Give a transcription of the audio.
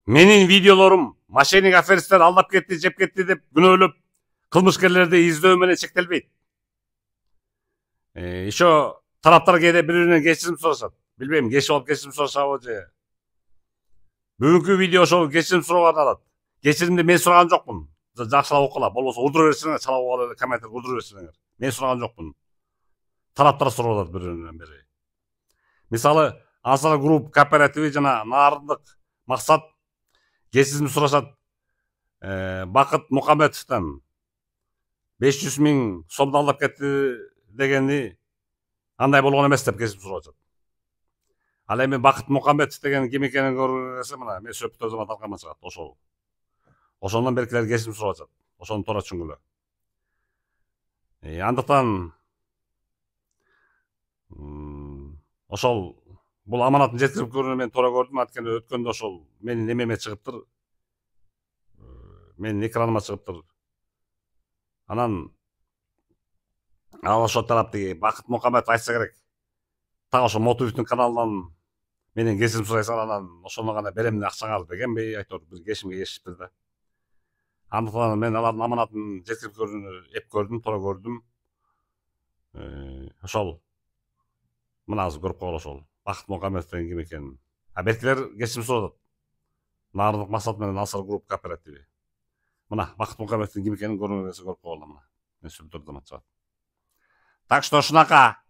Менин видеолорум мошенник аферисттер алдап кетти, жеп кетти деп күнөөлөп кылмышкерлерди издөө менен чектелбейт. Еще тараптар кээде бири-биринен кечирим сурашат. Билбейм, кеш болуп кечирим сурашабы же. Бүгүнкү видео ошол кечирим суроого арналат. Кечиримди мен сураган жокмун. Жакшылап окула, болбосо урдура берсеңер, чалап алып комменттерге урдура берсеңер. Мен сураган жокмун. Тараптар сурап атат бири-биринен бери. Мисалы, Ансар Групп кооперативи жана Нарындык Максат кечирим сурашат. Бакыт Мукамбетовдон 500 000 сомду алдап кетти дегени андай болгон эмес деп кечирим сурашат. Ал эми Бакыт Мукамбетов деген ким экенин көргөзсө, мына мен сөптөр zaman талкама чыгат, ошол. Ошондон беркилер кечирим сурашат. Ошону туура түшүнгүлө. Андыктан ошол бул аманаттын жеткирип көрүүнү мен туура көрдүм. Анткени өткөндө ошол менин эмеме чыгыптыр. Менин экраныма чыгыптыр. Анан ошол тараптагы Бакыт Мукамбетов айтса керек. Так ошо Мотуевдин каналынан менен кечирим сурайсың, анан ошону гана берем акчаңарды дегенби, айтор бир кечимге келишиппиз да. Андыктан мен алардын аманатын жеткирип көрүүнү эп көрдүм, туура көрдүм. Ошол мына азыр көрүп койгула ошол Бакыт Мукамбетов деген ким экенин. Беркилер кечирим сурашат. Нарындык Максат менен Ансар Групп кооперативи. Мына Бакыт Мукамбетовдун ким экенин көрүп койгула мына. Мен сөптөр zaman чыгат. Так что ушунака.